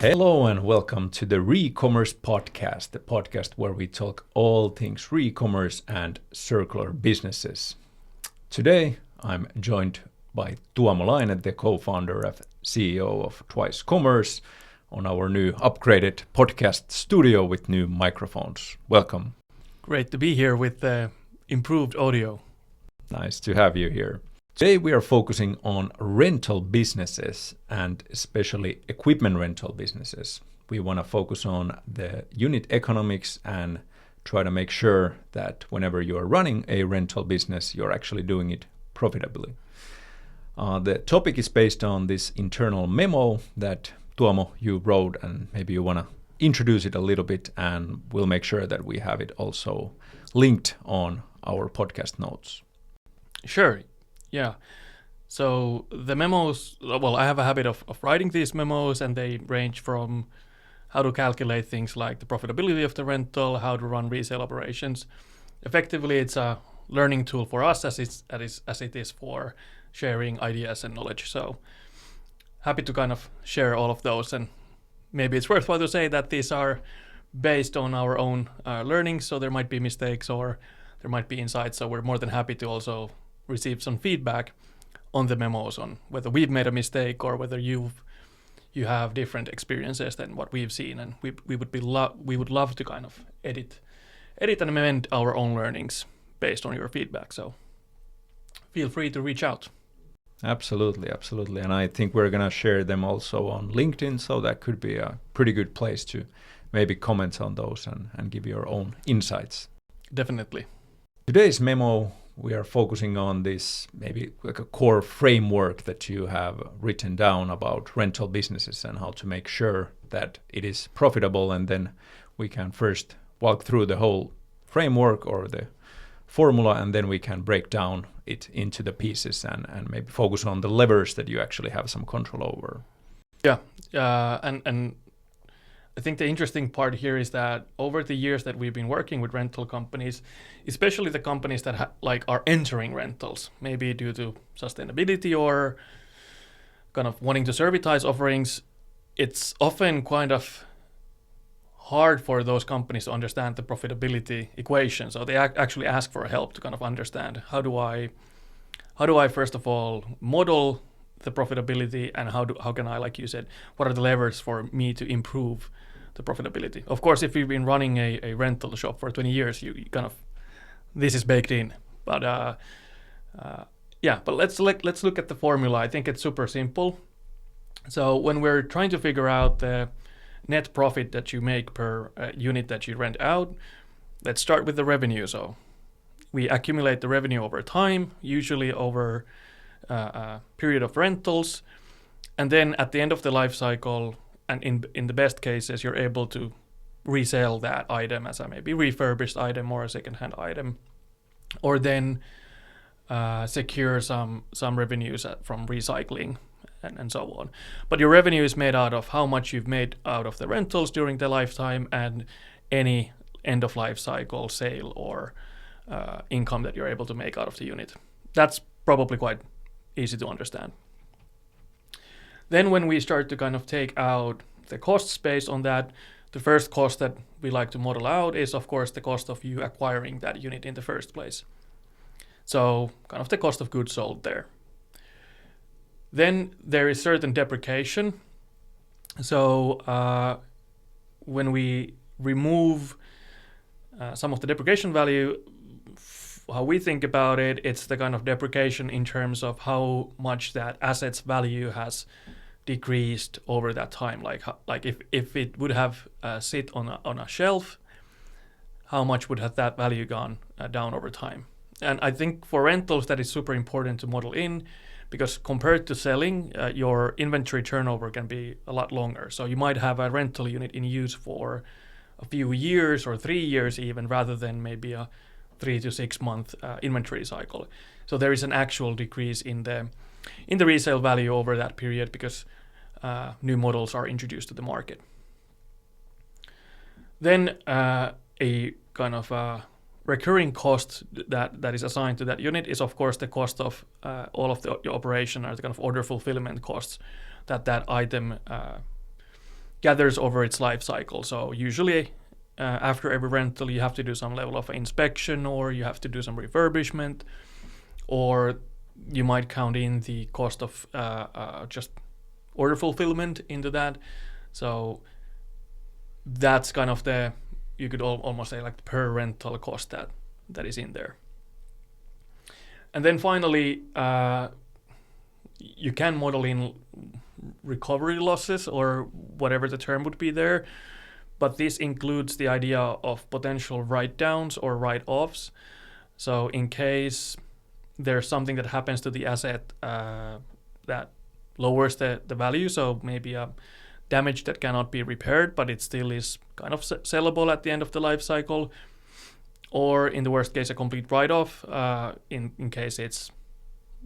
Hello and welcome to the ReCommerce podcast, the podcast where we talk all things ReCommerce and circular businesses. Today, I'm joined by Tuomo Laine, the co-founder and CEO of Twice Commerce, on our new upgraded podcast studio with new microphones. Welcome. Great to be here with improved audio. Nice to have you here. Today we are focusing on rental businesses and especially equipment rental businesses. We want to focus on the unit economics and try to make sure that whenever you are running a rental business, you're actually doing it profitably. The topic is based on this internal memo that Tuomo, you wrote, and maybe you want to introduce it a little bit, and we'll make sure that we have it also linked on our podcast notes. Sure. Yeah. So the memos, well, I have a habit of writing these memos, and they range from how to calculate things like the profitability of the rental, how to run resale operations. Effectively, it's a learning tool for us as it is for sharing ideas and knowledge. So happy to kind of share all of those. And maybe it's worthwhile to say that these are based on our own learnings. So there might be mistakes or there might be insights. So we're more than happy to also receive some feedback on the memos on whether we've made a mistake or whether you have different experiences than what we've seen, and we would love to kind of edit and amend our own learnings based on your feedback. So feel free to reach out. Absolutely. And I think we're going to share them also on LinkedIn, so that could be a pretty good place to maybe comment on those and give your own insights. Definitely. Today's memo, we are focusing on this maybe like a core framework that you have written down about rental businesses and how to make sure that it is profitable. And then we can first walk through the whole framework or the formula, and then we can break down it into the pieces and maybe focus on the levers that you actually have some control over. Yeah. And I think the interesting part here is that over the years that we've been working with rental companies, especially the companies that are entering rentals, maybe due to sustainability or kind of wanting to servitize offerings, it's often kind of hard for those companies to understand the profitability equation. So they actually ask for help to kind of understand how do I first of all model the profitability, and how can I, like you said, what are the levers for me to improve the profitability? Of course, if you've been running a rental shop for 20 years, you kind of, this is baked in. But but let's look at the formula. I think it's super simple. So when we're trying to figure out the net profit that you make per unit that you rent out, let's start with the revenue. So we accumulate the revenue over time, usually over a period of rentals, and then at the end of the life cycle, and in the best cases, you're able to resell that item as a maybe refurbished item or a second-hand item, or then secure some revenues from recycling and so on. But your revenue is made out of how much you've made out of the rentals during the lifetime and any end of life cycle sale or income that you're able to make out of the unit. That's probably quite easy to understand. Then when we start to kind of take out the costs based on that, the first cost that we like to model out is, of course, the cost of you acquiring that unit in the first place. So kind of the cost of goods sold there. Then there is certain depreciation. So when we remove some of the depreciation value, how we think about it, it's the kind of depreciation in terms of how much that asset's value has decreased over that time. Like if it would have sit on a shelf, how much would have that value gone down over time? And I think for rentals that is super important to model in, because compared to selling, your inventory turnover can be a lot longer. So you might have a rental unit in use for a few years or 3 years even, rather than maybe a 3 to 6 month inventory cycle. So there is an actual decrease in the resale value over that period because new models are introduced to the market. Then a kind of recurring cost that is assigned to that unit is, of course, the cost of all of your operation, or the kind of order fulfillment costs that item gathers over its life cycle. So usually after every rental, you have to do some level of inspection, or you have to do some refurbishment, or you might count in the cost of just order fulfillment into that. So that's kind of you could almost say like per rental cost that is in there. And then finally, you can model in recovery losses, or whatever the term would be there. But this includes the idea of potential write-downs or write-offs. So in case there's something that happens to the asset that lowers the value, so maybe a damage that cannot be repaired, but it still is kind of sellable at the end of the life cycle, or in the worst case, a complete write-off in case it's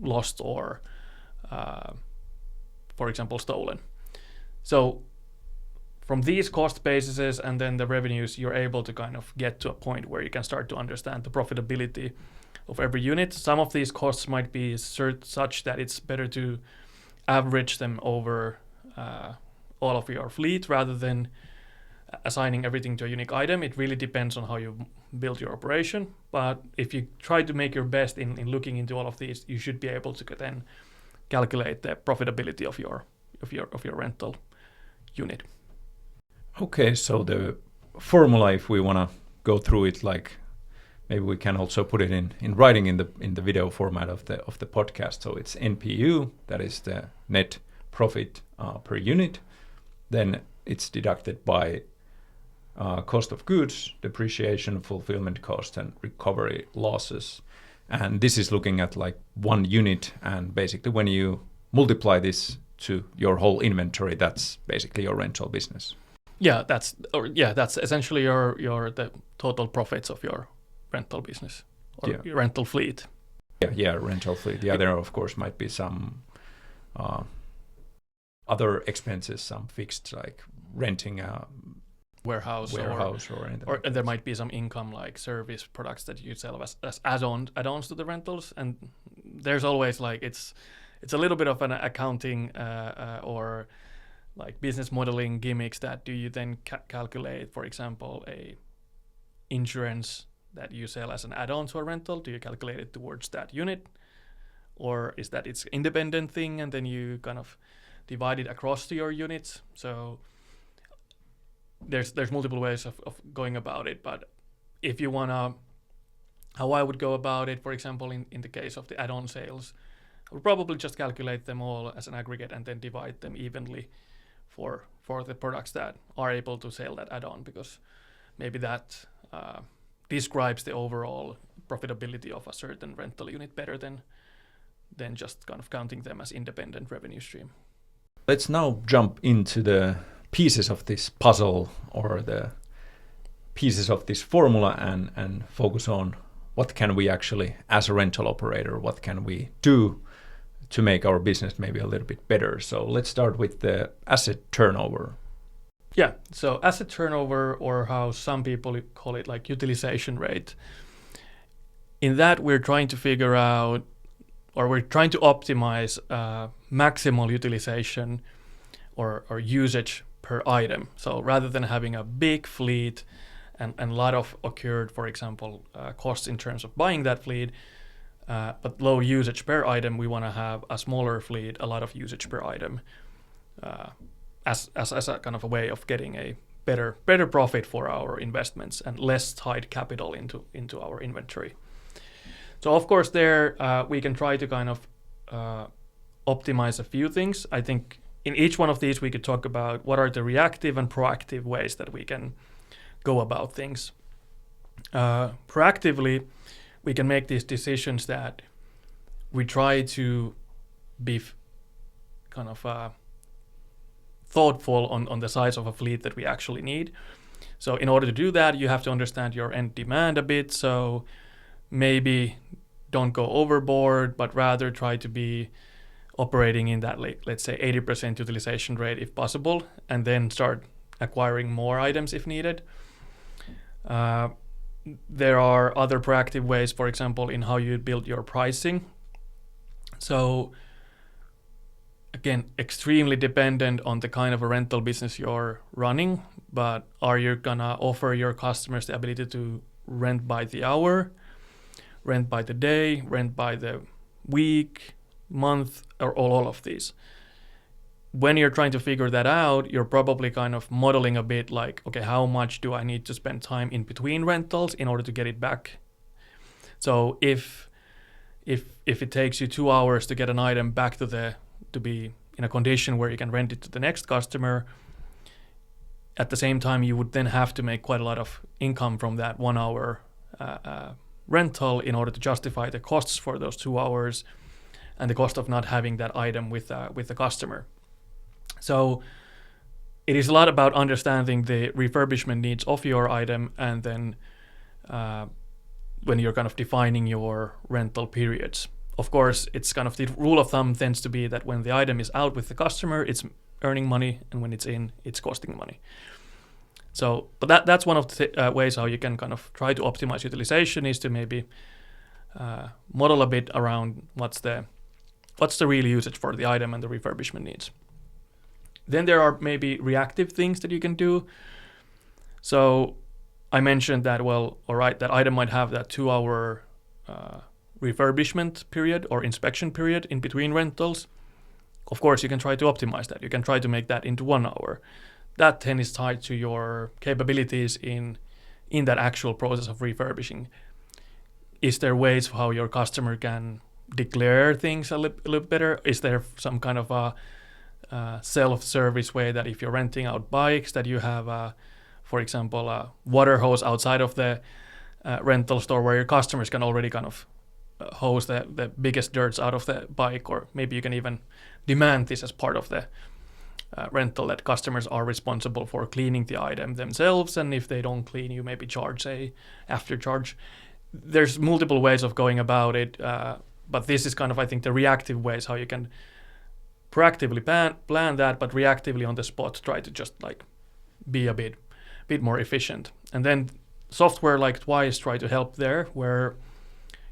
lost or, for example, stolen. So from these cost bases and then the revenues, you're able to kind of get to a point where you can start to understand the profitability of every unit. Some of these costs might be such that it's better to average them over all of your fleet rather than assigning everything to a unique item. It really depends on how you build your operation. But if you try to make your best in looking into all of these, you should be able to then calculate the profitability of your rental unit. Okay, so the formula, if we want to go through it, like maybe we can also put it in writing in the video format of the podcast. So it's NPU, that is the net profit per unit. Then it's deducted by cost of goods, depreciation, fulfillment cost, and recovery losses. And this is looking at like one unit, and basically when you multiply this to your whole inventory, that's basically your rental business. That's essentially the total profits of your rental business or your rental fleet. Rental fleet. There of course might be some other expenses, some fixed, like renting a warehouse or anything. Or there might be some income, like service products that you sell as add-ons to the rentals. And there's always like it's a little bit of an accounting or like business modeling gimmicks that do you then calculate, for example, a insurance that you sell as an add-on to a rental. Do you calculate it towards that unit, or is that it's independent thing and then you kind of divide it across to your units? So there's multiple ways of going about it, but if you wanna, how I would go about it, for example, in the case of the add-on sales, I would probably just calculate them all as an aggregate and then divide them evenly for the products that are able to sell that add-on, because maybe that describes the overall profitability of a certain rental unit better than just kind of counting them as independent revenue stream. Let's now jump into the pieces of this puzzle, or the pieces of this formula, and focus on what can we actually, as a rental operator, what can we do to make our business maybe a little bit better. So let's start with the asset turnover. So asset turnover, or how some people call it like utilization rate. In that, we're trying to figure out, or we're trying to optimize maximal utilization or usage per item. So rather than having a big fleet and a lot of occurred, for example, costs in terms of buying that fleet, but low usage per item, we want to have a smaller fleet, a lot of usage per item, as a kind of a way of getting a better profit for our investments and less tied capital into our inventory. So of course there we can try to kind of optimize a few things. I think in each one of these we could talk about what are the reactive and proactive ways that we can go about things. Proactively, we can make these decisions that we try to be kind of thoughtful on the size of a fleet that we actually need. So in order to do that, you have to understand your end demand a bit. So maybe don't go overboard, but rather try to be operating in that, like, let's say 80% utilization rate if possible, and then start acquiring more items if needed. There are other proactive ways, for example, in how you build your pricing. So again, extremely dependent on the kind of a rental business you're running, but are you gonna offer your customers the ability to rent by the hour, rent by the day, rent by the week, month, or all of these? When you're trying to figure that out, you're probably kind of modeling a bit like, okay, how much do I need to spend time in between rentals in order to get it back? So if it takes you 2 hours to get an item back to be in a condition where you can rent it to the next customer, at the same time you would then have to make quite a lot of income from that 1 hour rental in order to justify the costs for those 2 hours and the cost of not having that item with the customer. So it is a lot about understanding the refurbishment needs of your item, and then when you're kind of defining your rental periods. Of course, it's kind of the rule of thumb tends to be that when the item is out with the customer, it's earning money, and when it's in, it's costing money. So, but that's one of the ways how you can kind of try to optimize utilization, is to maybe model a bit around what's the real usage for the item and the refurbishment needs. Then there are maybe reactive things that you can do. So I mentioned that, well, all right, that item might have that 2 hour refurbishment period or inspection period in between rentals. Of course, you can try to optimize that. You can try to make that into 1 hour. That then is tied to your capabilities in that actual process of refurbishing. Is there ways how your customer can declare things a little better? Is there some kind of a self-service way that if you're renting out bikes, that you have, for example, a water hose outside of the rental store where your customers can already kind of hose the biggest dirts out of the bike, or maybe you can even demand this as part of the rental, that customers are responsible for cleaning the item themselves, and if they don't clean, you maybe charge a after charge. There's multiple ways of going about it, but this is kind of, I think, the reactive ways how you can proactively plan that, but reactively on the spot try to just like be a bit more efficient. And then software like Twice try to help there, where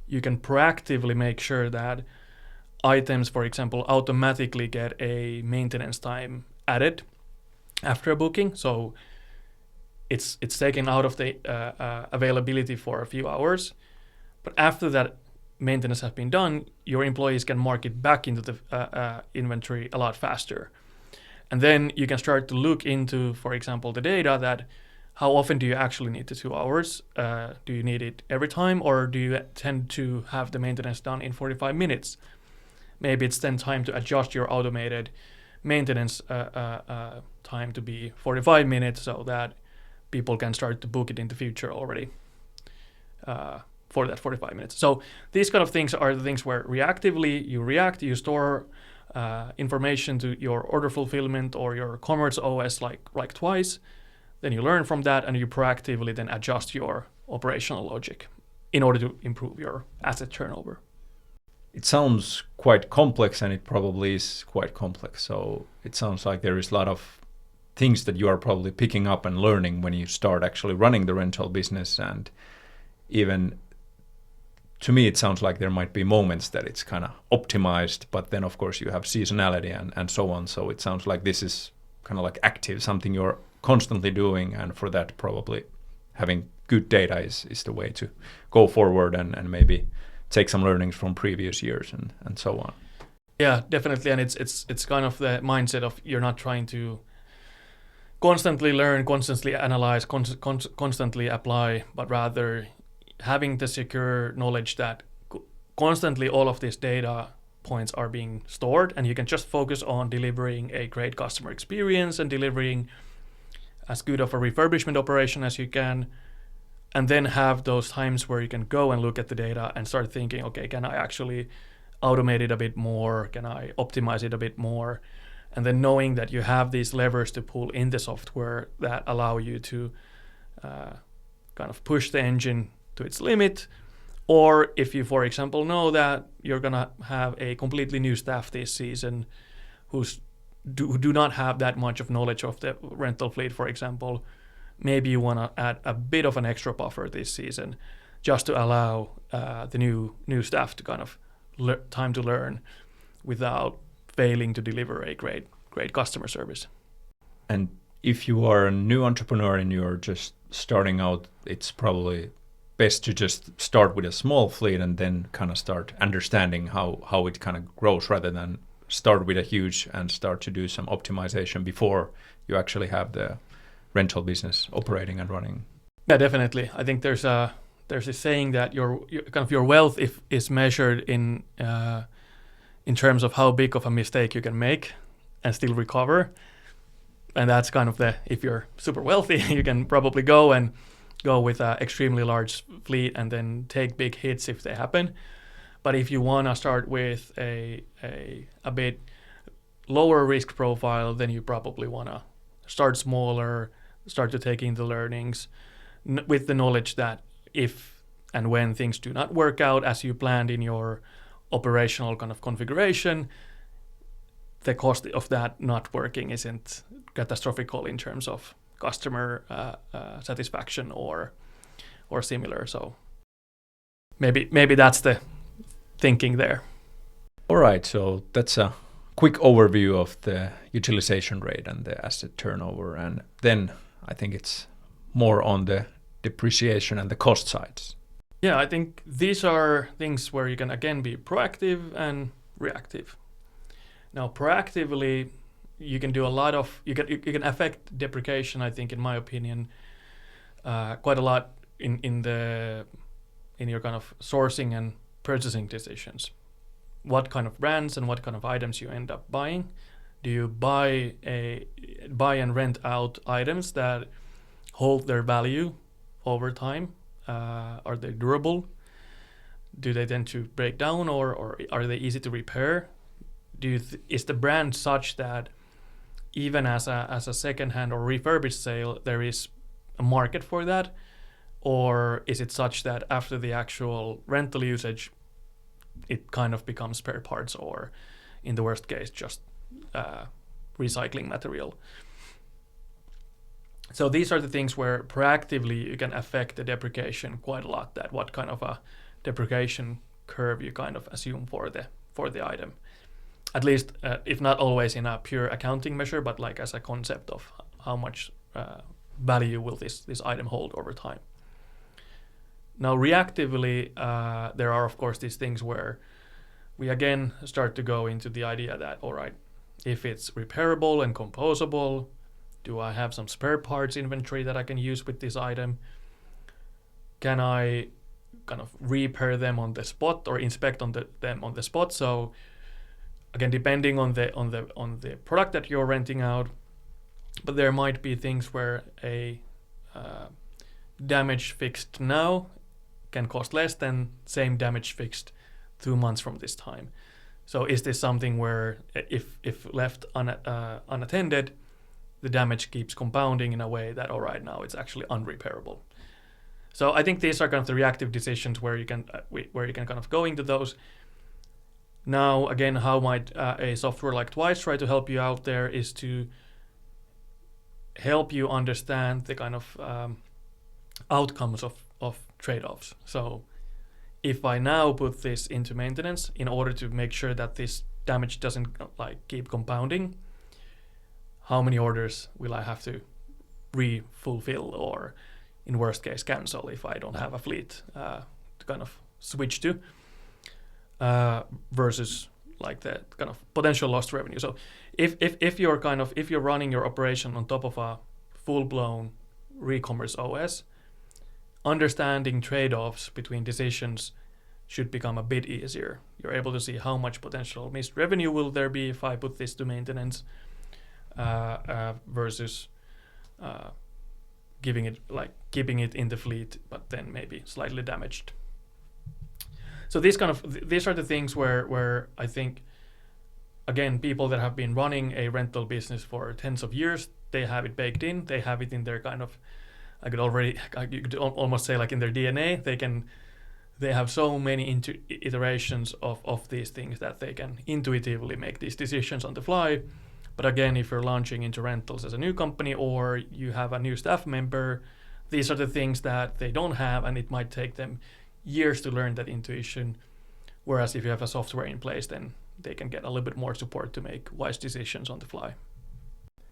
you can proactively make sure that items, for example, automatically get a maintenance time added after a booking. So it's taken out of the availability for a few hours, but after that maintenance has been done, your employees can mark it back into the inventory a lot faster. And then you can start to look into, for example, the data, that how often do you actually need the 2 hours? Do you need it every time, or do you tend to have the maintenance done in 45 minutes? Maybe it's then time to adjust your automated maintenance time to be 45 minutes so that people can start to book it in the future already for that 45 minutes. So these kind of things are the things where reactively you store information to your order fulfillment or your commerce OS like Twice. Then you learn from that, and you proactively then adjust your operational logic in order to improve your asset turnover. It sounds quite complex, and it probably is quite complex. So it sounds like there is a lot of things that you are probably picking up and learning when you start actually running the rental business. And even to me, it sounds like there might be moments that it's kind of optimized, but then of course you have seasonality and so on. So it sounds like this is kind of like active, something you're constantly doing, and for that probably having good data is the way to go forward and maybe take some learnings from previous years and so on. Yeah, definitely. And it's kind of the mindset of you're not trying to constantly learn, constantly analyze, constantly apply, but rather having the secure knowledge that constantly all of these data points are being stored, and you can just focus on delivering a great customer experience and delivering as good of a refurbishment operation as you can, and then have those times where you can go and look at the data and start thinking, okay, can I actually automate it a bit more? Can I optimize it a bit more? And then knowing that you have these levers to pull in the software that allow you to kind of push the engine to its limit. Or if you, for example, know that you're going to have a completely new staff this season who do not have that much of knowledge of the rental fleet, for example, maybe you want to add a bit of an extra buffer this season just to allow the new staff to kind of time to learn without failing to deliver a great customer service. And if you are a new entrepreneur and you're just starting out, it's probably best to just start with a small fleet and then kind of start understanding how it kind of grows, rather than start with a huge and start to do some optimization before you actually have the rental business operating and running. Yeah, definitely. I think there's a saying that your wealth is measured in terms of how big of a mistake you can make and still recover. And that's kind of if you're super wealthy, you can probably go with an extremely large fleet and then take big hits if they happen. But if you want to start with a bit lower risk profile, then you probably want to start smaller, start to take in the learnings with the knowledge that if and when things do not work out as you planned in your operational kind of configuration, the cost of that not working isn't catastrophical in terms of customer satisfaction or similar. So maybe that's the thinking there. All right, so that's a quick overview of the utilization rate and the asset turnover, and then I think it's more on the depreciation and the cost sides. Yeah, I think these are things where you can again be proactive and reactive. Now, proactively, you can do a lot of you can affect depreciation. I think, in my opinion, quite a lot in your kind of sourcing and purchasing decisions. What kind of brands and what kind of items you end up buying? Do you buy and rent out items that hold their value over time? Are they durable? Do they tend to break down, or are they easy to repair? Is the brand such that even as a second-hand or refurbished sale, there is a market for that? Or is it such that after the actual rental usage, it kind of becomes spare parts, or in the worst case, just recycling material? So these are the things where proactively you can affect the depreciation quite a lot, that what kind of a depreciation curve you kind of assume for the item. At least, if not always in a pure accounting measure, but like as a concept of how much value will this item hold over time. Now, reactively, there are, of course, these things where we again start to go into the idea that, all right, if it's repairable and composable, do I have some spare parts inventory that I can use with this item? Can I kind of repair them on the spot or inspect them on the spot? So again, depending on the product that you're renting out, but there might be things where a damage fixed now can cost less than same damage fixed 2 months from this time. So is this something where if left unattended, the damage keeps compounding in a way that, all right, now it's actually unrepairable? So I think these are kind of the reactive decisions where you can kind of go into those. Now, again, how might a software like Twice try to help you out there is to help you understand the kind of outcomes of trade-offs. So if I now put this into maintenance in order to make sure that this damage doesn't keep compounding, how many orders will I have to re-fulfill, or in worst case cancel if I don't have a fleet to kind of switch to, versus like the kind of potential lost revenue. So if you're running your operation on top of a full-blown ReCommerce OS, understanding trade-offs between decisions should become a bit easier. You're able to see how much potential missed revenue will there be if I put this to maintenance, versus keeping it in the fleet, but then maybe slightly damaged. So these are the things where I think, again, people that have been running a rental business for tens of years, they have it baked in. They have it in their kind of, you could almost say like in their DNA. They have so many iterations of these things that they can intuitively make these decisions on the fly. But again, if you're launching into rentals as a new company, or you have a new staff member, these are the things that they don't have, and it might take them years to learn that intuition. Whereas if you have a software in place, then they can get a little bit more support to make wise decisions on the fly.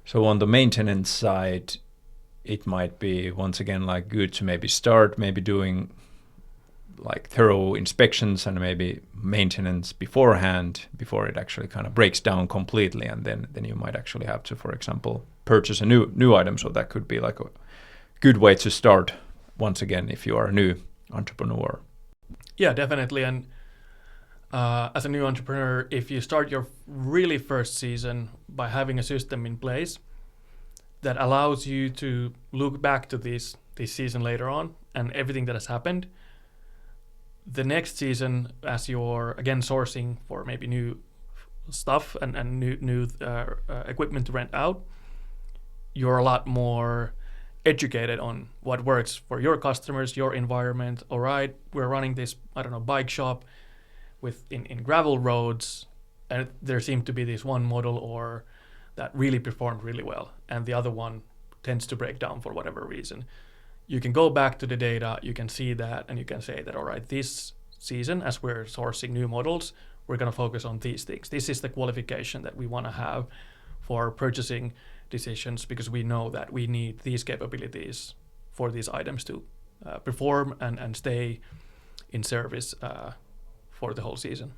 So on the maintenance side, it might be once again like good to maybe start maybe doing like thorough inspections and maybe maintenance beforehand before it actually kind of breaks down completely, and then you might actually have to, for example, purchase a new item. So that could be like a good way to start once again if you are a new entrepreneur. Yeah, definitely. And as a new entrepreneur, if you start your really first season by having a system in place that allows you to look back to this season later on and everything that has happened, the next season, as you're again sourcing for maybe new stuff and new equipment to rent out, you're a lot more educated on what works for your customers, your environment. All right, we're running this, I don't know, bike shop with in gravel roads, and there seemed to be this one model or that really performed really well, and the other one tends to break down for whatever reason. You can go back to the data, you can see that, and you can say that, all right, this season, as we're sourcing new models, we're going to focus on these things. This is the qualification that we want to have for purchasing decisions, because we know that we need these capabilities for these items to perform and stay in service for the whole season.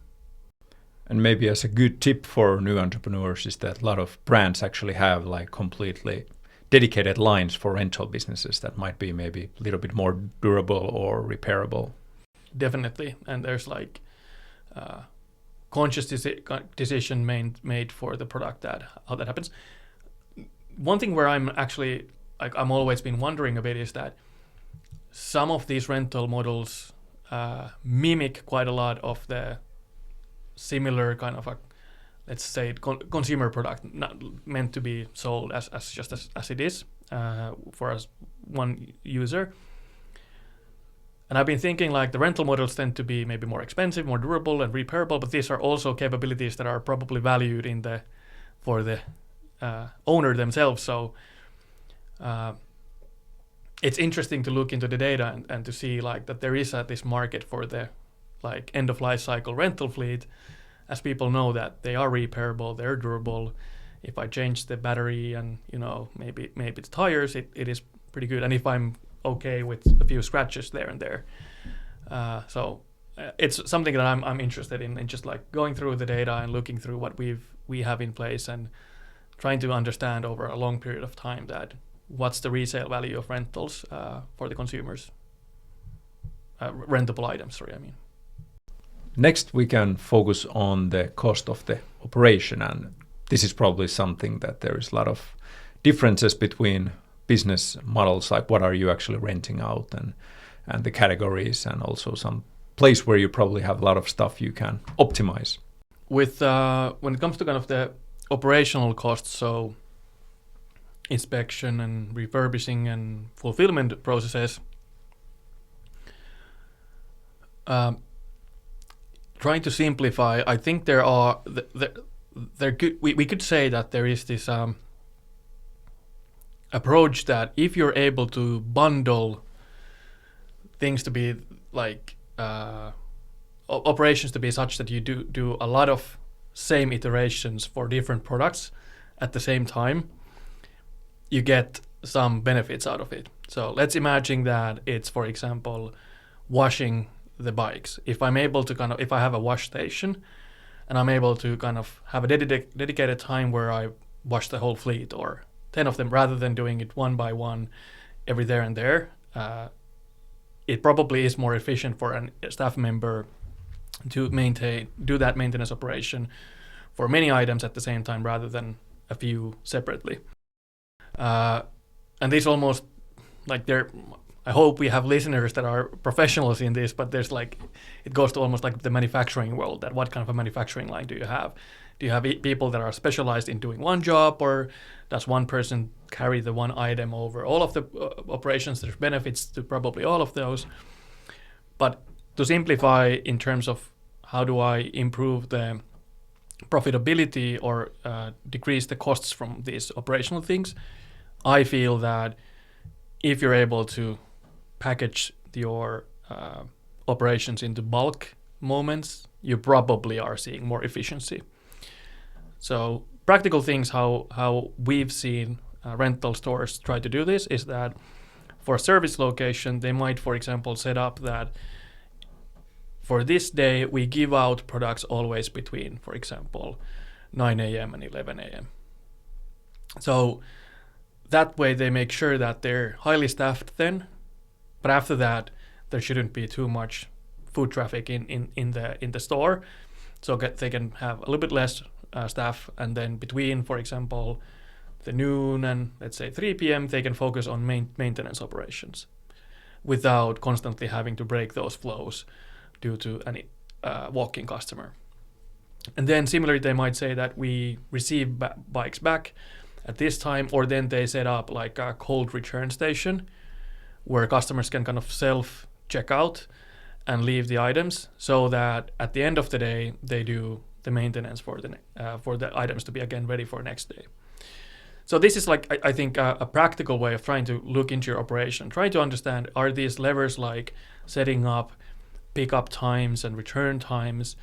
And maybe as a good tip for new entrepreneurs is that a lot of brands actually have like completely dedicated lines for rental businesses that might be maybe a little bit more durable or repairable. Definitely. And there's like conscious decision made for the product, that how that happens. One thing where I'm actually like I'm always been wondering a bit is that some of these rental models mimic quite a lot of the similar kind of a, let's say, consumer product, not meant to be sold as it is for us one user. And I've been thinking like the rental models tend to be maybe more expensive, more durable and repairable, but these are also capabilities that are probably valued for the owner themselves. So it's interesting to look into the data and to see like that there is this market for the like end of life cycle rental fleet, as people know that they are repairable, they're durable. If I change the battery and maybe the tires, it is pretty good. And if I'm okay with a few scratches there and there, so it's something that I'm interested in just like going through the data and looking through what we have in place and trying to understand over a long period of time that what's the resale value of rentals for the consumers, rentable items. Sorry, I mean. Next, we can focus on the cost of the operation, and this is probably something that there is a lot of differences between business models, like what are you actually renting out and the categories, and also some place where you probably have a lot of stuff you can optimize. With when it comes to kind of the operational costs, so inspection and refurbishing and fulfillment processes, trying to simplify, I think there are we could say that there is this approach that if you're able to bundle things to be like operations to be such that you do a lot of same iterations for different products at the same time, you get some benefits out of it. So let's imagine that it's, for example, washing the bikes. If I'm able to if I have a wash station and I'm able to kind of have a dedicated time where I wash the whole fleet or 10 of them, rather than doing it one by one every there and there, it probably is more efficient for a staff member to do that maintenance operation for many items at the same time rather than a few separately. And this almost like I hope we have listeners that are professionals in this, but there's like, it goes to almost like the manufacturing world, that what kind of a manufacturing line do you have? Do you have people that are specialized in doing one job, or does one person carry the one item over all of the operations? There's benefits to probably all of those. But to simplify in terms of how do I improve the profitability or decrease the costs from these operational things, I feel that if you're able to package your operations into bulk moments, you probably are seeing more efficiency. So practical things how we've seen rental stores try to do this is that for a service location, they might, for example, set up that for this day, we give out products always between, for example, 9 a.m. and 11 a.m. So that way they make sure that they're highly staffed then, but after that, there shouldn't be too much foot traffic in the store, so they can have a little bit less staff, and then between, for example, the noon and let's say 3 p.m. they can focus on maintenance operations without constantly having to break those flows due to any walk-in customer. And then similarly, they might say that we receive bikes back at this time, or then they set up like a cold return station where customers can kind of self-check out and leave the items, so that at the end of the day, they do the maintenance for the items to be again ready for next day. So this is like, I think, a practical way of trying to look into your operation, trying to understand, are these levers like setting up pickup times and return times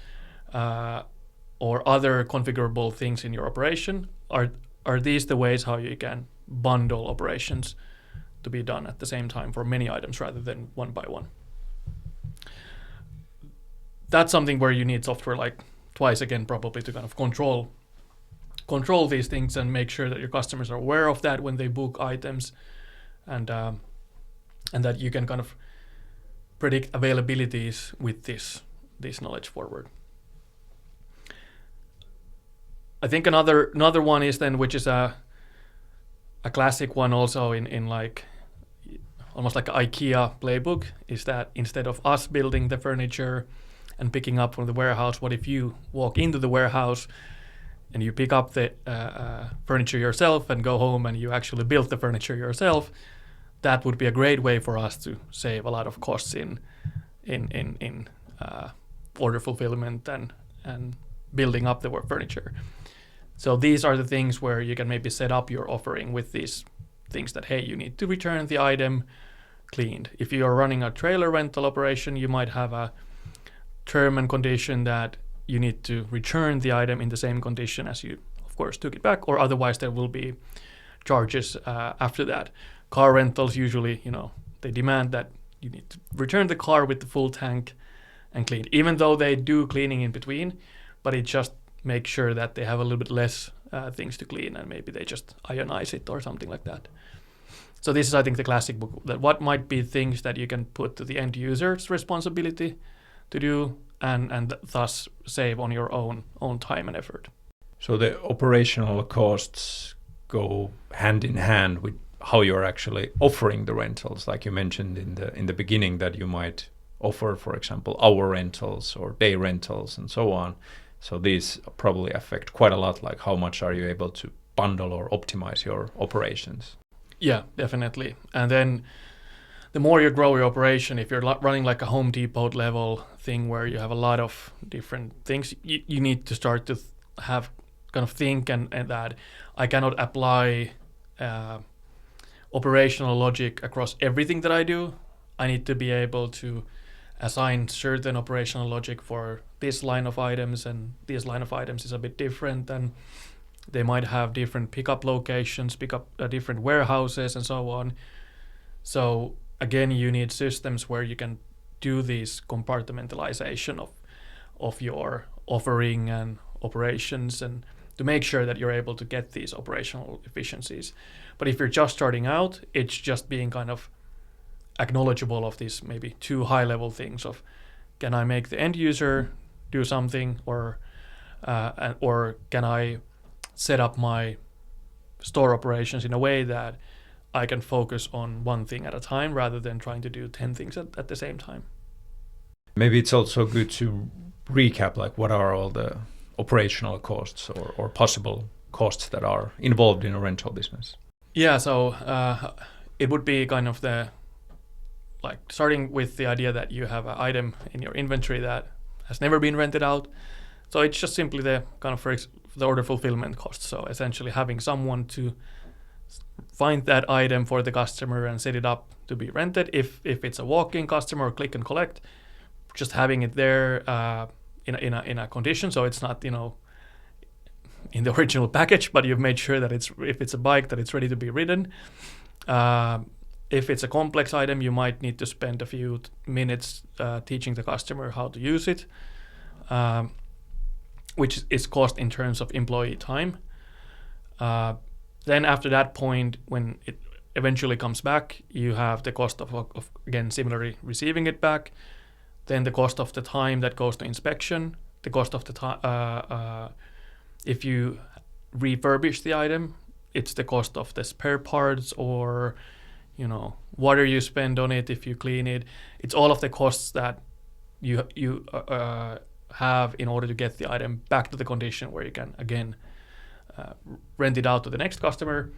or other configurable things in your operation, are these the ways how you can bundle operations to be done at the same time for many items rather than one by one? That's something where you need software like Twice again, probably, to kind of control these things and make sure that your customers are aware of that when they book items, and that you can kind of predict availabilities with this knowledge forward. I think another one is then, which is a classic one also in like almost like an IKEA playbook, is that instead of us building the furniture and picking up from the warehouse, what if you walk into the warehouse and you pick up the furniture yourself and go home and you actually build the furniture yourself? That would be a great way for us to save a lot of costs in order fulfillment and building up the furniture. So these are the things where you can maybe set up your offering with these things that, hey, you need to return the item cleaned. If you are running a trailer rental operation, you might have a term and condition that you need to return the item in the same condition as you, of course, took it back, or otherwise there will be charges after that. Car rentals usually, they demand that you need to return the car with the full tank and clean, even though they do cleaning in between, but it just makes sure that they have a little bit less things to clean, and maybe they just ionize it or something like that. So this is, I think, the classic book, that what might be things that you can put to the end user's responsibility to do, and thus save on your own time and effort. So the operational costs go hand in hand with how you're actually offering the rentals, like you mentioned in the beginning, that you might offer, for example, hour rentals or day rentals and so on. So these probably affect quite a lot, like how much are you able to bundle or optimize your operations? Yeah, definitely. And then the more you grow your operation, if you're running like a Home Depot level thing where you have a lot of different things, you need to start to have kind of think and that I cannot apply operational logic across everything that I do. I need to be able to assign certain operational logic for this line of items, and this line of items is a bit different, and they might have different pickup locations, different warehouses, and so on. So again, you need systems where you can do this compartmentalization of your offering and operations, and to make sure that you're able to get these operational efficiencies. But if you're just starting out, it's just being kind of acknowledgeable of these maybe two high-level things of, can I make the end user do something, or can I set up my store operations in a way that I can focus on one thing at a time rather than trying to do 10 things at the same time. Maybe it's also good to recap, like, what are all the operational costs or possible costs that are involved in a rental business? Yeah, so it would be kind of starting with the idea that you have an item in your inventory that has never been rented out. So it's just simply the kind of the order fulfillment cost. So essentially having someone to find that item for the customer and set it up to be rented. If it's a walk-in customer or click and collect, just having it there in a condition, so it's not in the original package, but you've made sure that if it's a bike, that it's ready to be ridden. If it's a complex item, you might need to spend a few minutes teaching the customer how to use it, which is cost in terms of employee time. Then after that point, when it eventually comes back, you have the cost of again, similarly receiving it back, then the cost of the time that goes to inspection, the cost of the time, if you refurbish the item, it's the cost of the spare parts or, water you spend on it if you clean it. It's all of the costs that you have in order to get the item back to the condition where you can, again, rent it out to the next customer.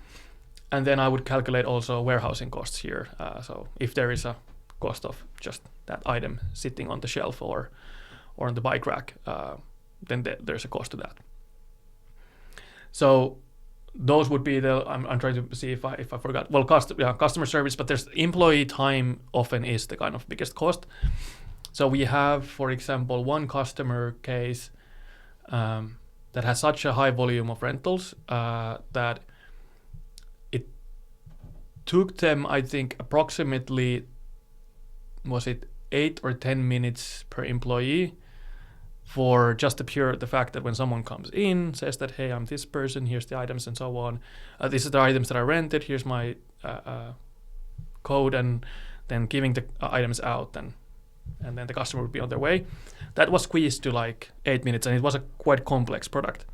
And then I would calculate also warehousing costs here. So if there is a cost of just that item sitting on the shelf or on the bike rack, then there's a cost to that. So those would be I'm trying to see if I forgot. Well, customer service, but there's employee time often is the kind of biggest cost. So we have, for example, one customer case that has such a high volume of rentals that it took them, I think, approximately, was it 8 or 10 minutes per employee for just the fact that when someone comes in, says that, hey, I'm this person, here's the items and so on. These are the items that I rented, here's my code, and then giving the items out, and then the customer would be on their way. That was squeezed to like 8 minutes, and it was a quite complex product.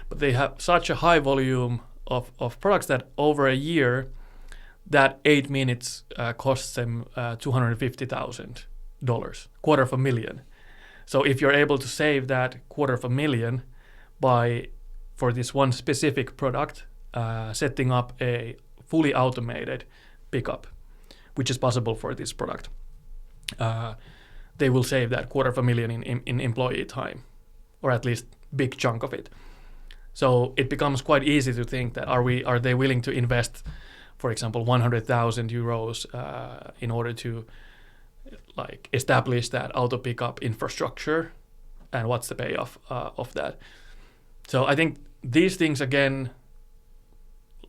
But they have such a high volume of products that over a year, that 8 minutes costs them $250,000, $250,000. So if you're able to save that $250,000 for this one specific product, setting up a fully automated pickup, which is possible for this product, they will save that $250,000 in employee time, or at least big chunk of it. So it becomes quite easy to think that are they willing to invest, for example, 100,000 euros in order to establish that auto pickup infrastructure, and what's the payoff of that? So I think these things, again,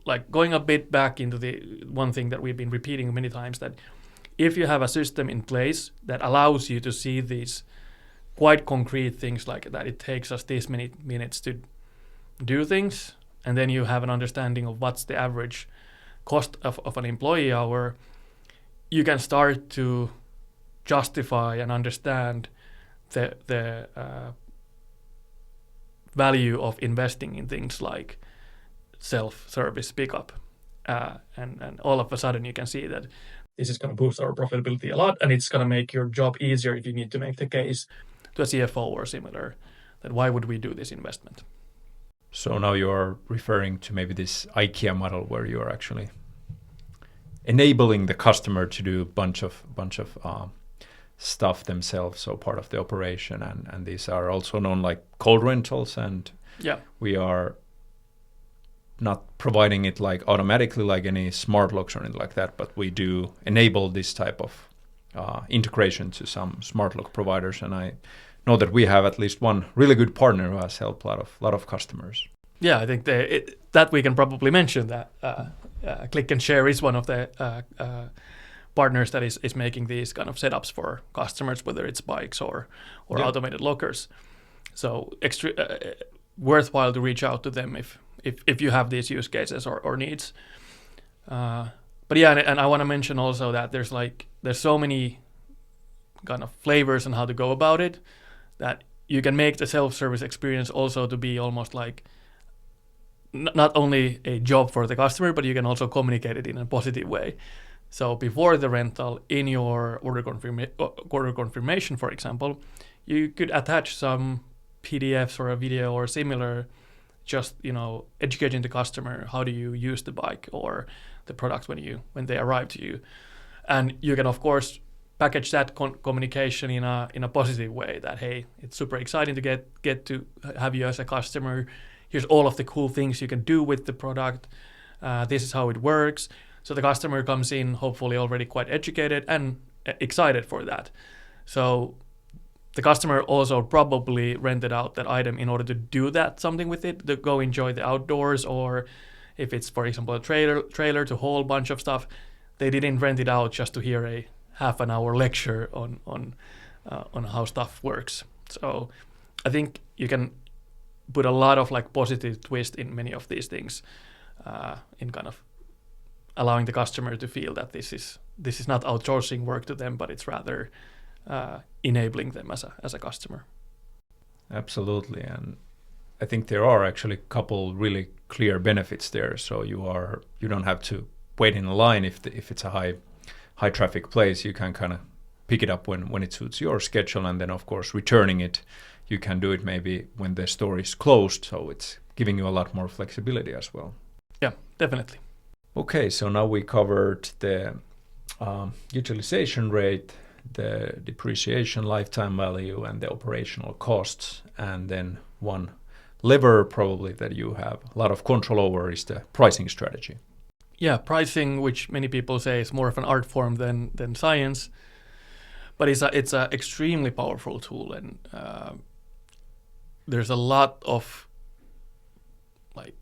like going a bit back into the one thing that we've been repeating many times, that if you have a system in place that allows you to see these quite concrete things, like that it takes us this many minutes to do things, and then you have an understanding of what's the average cost of an employee hour, you can start to justify and understand the value of investing in things like self-service pickup, and all of a sudden you can see that this is going to boost our profitability a lot, and it's going to make your job easier if you need to make the case to a CFO or similar, that why would we do this investment. So now you're referring to maybe this IKEA model where you are actually enabling the customer to do a bunch of stuff themselves, so part of the operation, and these are also known like cold rentals, and we are not providing it like automatically like any smart locks or anything like that, but we do enable this type of integration to some smart lock providers, and I know that we have at least one really good partner who has helped a lot of customers. Yeah, I think that we can probably mention that Click and Share is one of the partners that is making these kind of setups for customers, whether it's bikes or automated lockers. So worthwhile to reach out to them if you have these use cases or needs. But yeah, and I want to mention also that there's so many kind of flavors on how to go about it, that you can make the self-service experience also to be almost like not only a job for the customer, but you can also communicate it in a positive way. So before the rental, in your order confirmation, for example, you could attach some PDFs or a video or similar, just educating the customer how do you use the bike or the product when they arrive to you, and you can of course package that communication in a positive way. That hey, it's super exciting to get to have you as a customer. Here's all of the cool things you can do with the product. This is how it works. So the customer comes in hopefully already quite educated and excited for that. So the customer also probably rented out that item in order to do that something with it, to go enjoy the outdoors, or if it's, for example, a trailer to haul a bunch of stuff, they didn't rent it out just to hear a half an hour lecture on how stuff works. So I think you can put a lot of like positive twist in many of these things, in kind of allowing the customer to feel that this is not outsourcing work to them, but it's rather enabling them as a customer. Absolutely, and I think there are actually a couple really clear benefits there. So you don't have to wait in a line if it's a high traffic place. You can kind of pick it up when it suits your schedule, and then of course returning it, you can do it maybe when the store is closed. So it's giving you a lot more flexibility as well. Yeah, definitely. Okay, so now we covered the utilization rate, the depreciation, lifetime value, and the operational costs. And then one lever probably that you have a lot of control over is the pricing strategy. Yeah, pricing, which many people say is more of an art form than science, but it's a extremely powerful tool, and there's a lot of, like,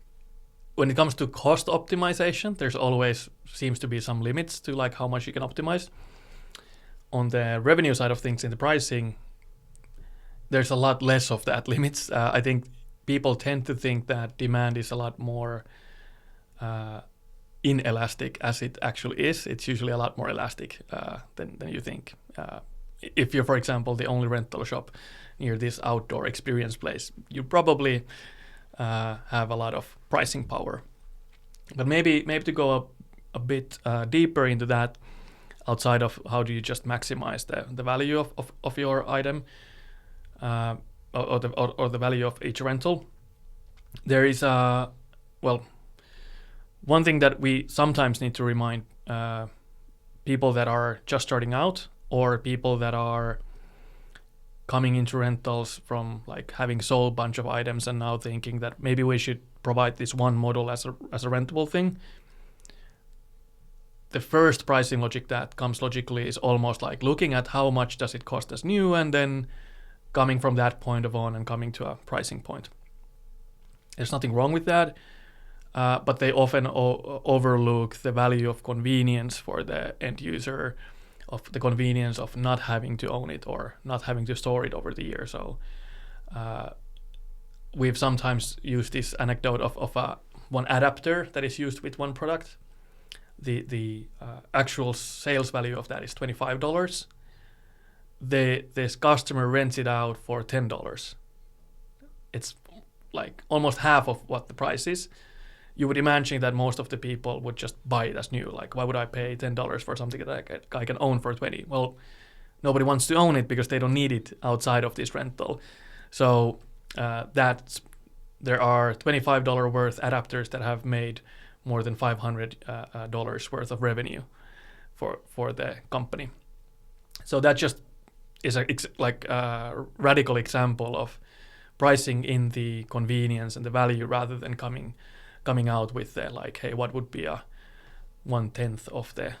when it comes to cost optimization, there's always seems to be some limits to like how much you can optimize. On the revenue side of things, in the pricing, there's a lot less of that limits. I think people tend to think that demand is a lot more inelastic as it actually is. It's usually a lot more elastic than you think. If you're, for example, the only rental shop near this outdoor experience place, you probably have a lot of pricing power. But maybe to go a bit deeper into that, outside of how do you just maximize the value of your item, or the value of each rental, there is one thing that we sometimes need to remind people that are just starting out, or people that are coming into rentals from like having sold a bunch of items and now thinking that maybe we should provide this one model as a rentable thing. The first pricing logic that comes logically is almost like looking at how much does it cost as new, and then coming from that point on and coming to a pricing point. There's nothing wrong with that, but they often overlook the value of convenience for the end user, of the convenience of not having to own it or not having to store it over the year. So we've sometimes used this anecdote of one adapter that is used with one product. The actual sales value of that is $25. This customer rents it out for $10. It's like almost half of what the price is. You would imagine that most of the people would just buy it as new. Like, why would I pay $10 for something that I can own for $20? Well, nobody wants to own it because they don't need it outside of this rental. So there are $25 worth adapters that have made more than $500 worth of revenue for the company. So that just is a radical example of pricing in the convenience and the value, rather than coming out with like, hey, what would be a 1/10 of the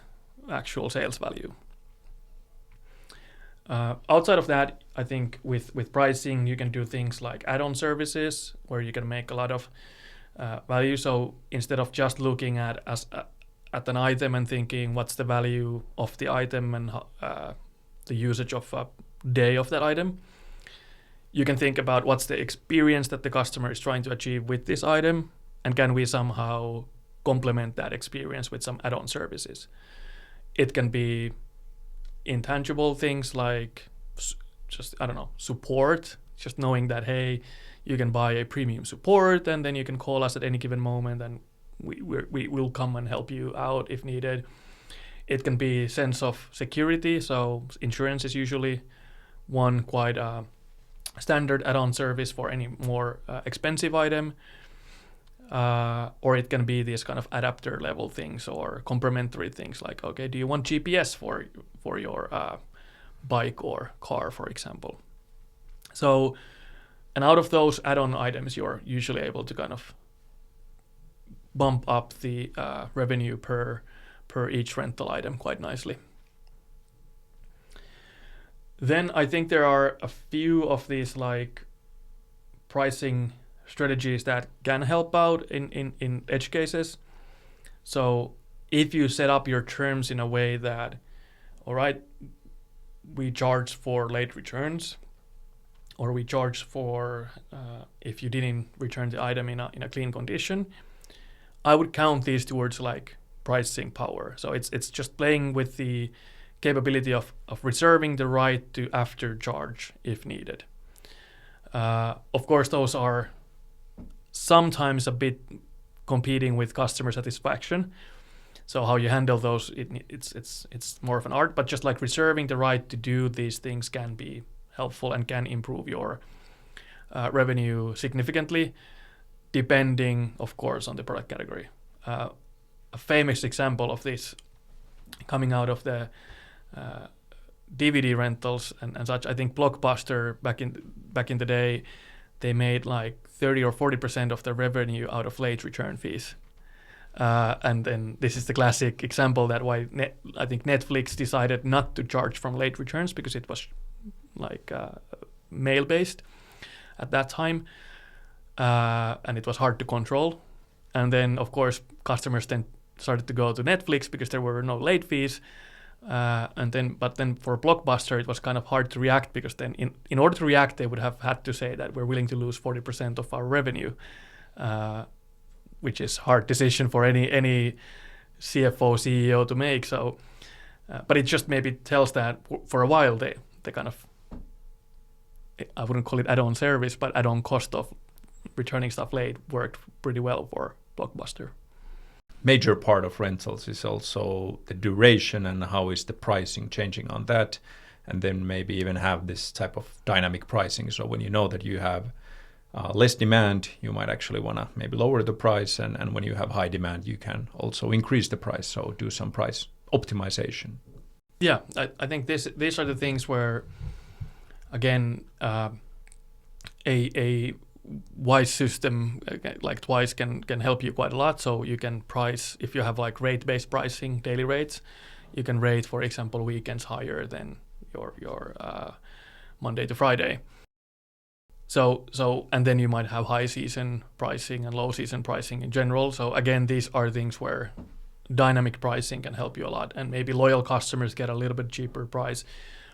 actual sales value. Outside of that, I think with pricing, you can do things like add-on services where you can make a lot of value. So instead of just looking at an item and thinking what's the value of the item and the usage of a day of that item, you can think about what's the experience that the customer is trying to achieve with this item, and can we somehow complement that experience with some add-on services. It can be intangible things like just, I don't know, support, just knowing that, hey, you can buy a premium support and then you can call us at any given moment and we will come and help you out if needed. It can be sense of security, so insurance is usually one quite standard add-on service for any more expensive item. Or it can be these kind of adapter level things or complementary things like, okay, do you want GPS for your bike or car, for example? So, and out of those add-on items, you're usually able to kind of bump up the revenue per each rental item quite nicely. Then I think there are a few of these like pricing strategies that can help out in edge cases. So if you set up your terms in a way that, all right, we charge for late returns, or we charge for if you didn't return the item in a clean condition, I would count these towards like pricing power. So it's just playing with the capability of reserving the right to after charge if needed. Of course, those are sometimes a bit competing with customer satisfaction. So how you handle those, it's more of an art. But just like reserving the right to do these things can be helpful and can improve your revenue significantly, depending, of course, on the product category. A famous example of this coming out of the DVD rentals and such, I think Blockbuster back in the day, they made like 30 or 40% of their revenue out of late return fees. And then this is the classic example that why I think Netflix decided not to charge from late returns, because it was like mail based at that time, and it was hard to control. And then of course customers then started to go to Netflix because there were no late fees. But then for Blockbuster it was kind of hard to react, because then in order to react they would have had to say that we're willing to lose 40% of our revenue, which is hard decision for any CFO, CEO to make. So, but it just maybe tells that for a while they kind of, I wouldn't call it add-on service, but add-on cost of returning stuff late worked pretty well for Blockbuster. Major part of rentals is also the duration and how is the pricing changing on that. And then maybe even have this type of dynamic pricing. So when you know that you have less demand, you might actually want to maybe lower the price. And when you have high demand, you can also increase the price. So do some price optimization. Yeah, I think these are the things where, again, a wise system like Twice can help you quite a lot. So you can price, if you have like rate-based pricing, daily rates, you can rate, for example, weekends higher than your Monday to Friday. So and then you might have high season pricing and low season pricing in general. So again, these are things where dynamic pricing can help you a lot, and maybe loyal customers get a little bit cheaper price,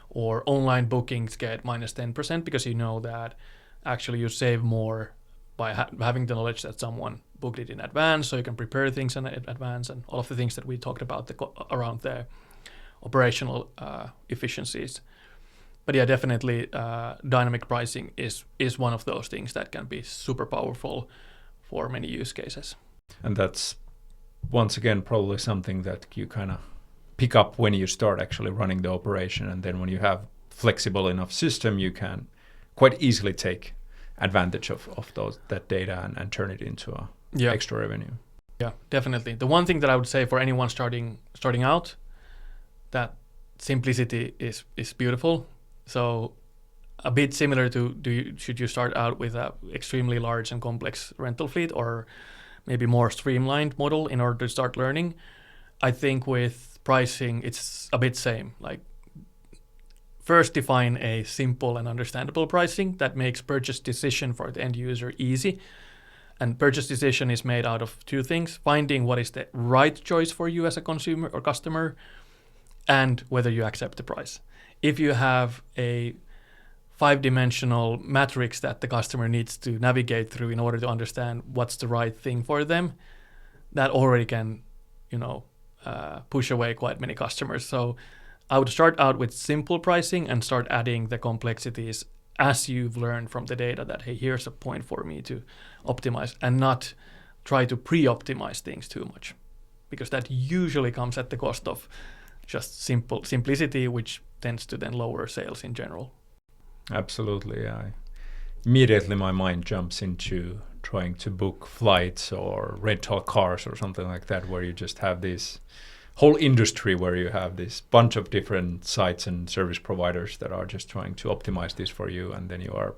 or online bookings get minus 10% because you know that actually you save more by having the knowledge that someone booked it in advance, so you can prepare things in advance and all of the things that we talked about around the operational efficiencies. But yeah, definitely dynamic pricing is one of those things that can be super powerful for many use cases. And that's, once again, probably something that you kind of pick up when you start actually running the operation. And then when you have flexible enough system, you can quite easily take advantage of that data and turn it into extra revenue. Yeah, definitely. The one thing that I would say for anyone starting out, that simplicity is beautiful. So a bit similar to should you start out with a extremely large and complex rental fleet, or maybe more streamlined model in order to start learning. I think with pricing it's a bit same. Like, first define a simple and understandable pricing that makes purchase decision for the end user easy. And purchase decision is made out of two things: finding what is the right choice for you as a consumer or customer, and whether you accept the price. If you have a 5-dimensional matrix that the customer needs to navigate through in order to understand what's the right thing for them, that already can, push away quite many customers. So I would start out with simple pricing and start adding the complexities as you've learned from the data that, hey, here's a point for me to optimize, and not try to pre-optimize things too much, because that usually comes at the cost of just simplicity, which tends to then lower sales in general. Absolutely. Immediately my mind jumps into trying to book flights or rental cars or something like that, where you just have this whole industry where you have this bunch of different sites and service providers that are just trying to optimize this for you, and then you are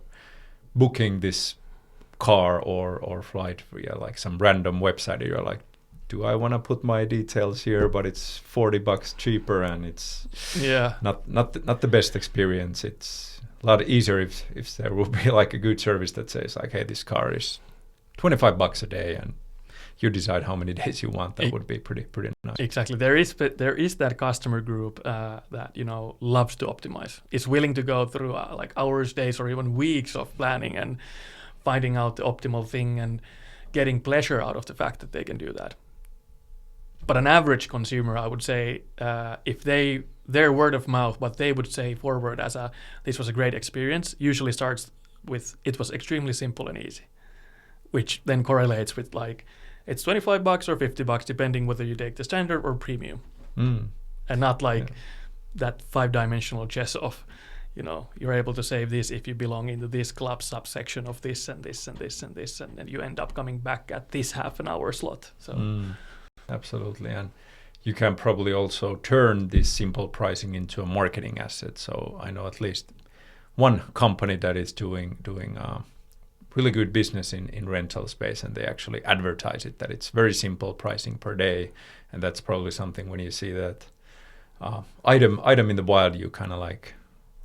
booking this car or flight via like some random website, and you're like, do I want to put my details here, but it's $40 cheaper, and it's not the best experience. It's a lot easier if there will be like a good service that says like, hey, this car is $25 a day, and you decide how many days you want. That would be pretty nice. Exactly. There is that customer group that loves to optimize. Is willing to go through like hours, days, or even weeks of planning and finding out the optimal thing and getting pleasure out of the fact that they can do that. But an average consumer, I would say, if their word of mouth, what they would say forward as this was a great experience, usually starts with it was extremely simple and easy, which then correlates with like it's $25 or $50 depending whether you take the standard or premium, and not like that 5-dimensional chess of, you're able to save this if you belong into this club subsection of this and this and this and this, and then you end up coming back at this half an hour slot. So. Absolutely, and you can probably also turn this simple pricing into a marketing asset. So I know at least one company that is doing really good business in rental space, and they actually advertise it that it's very simple pricing per day, and that's probably something when you see that item in the wild, you kind of like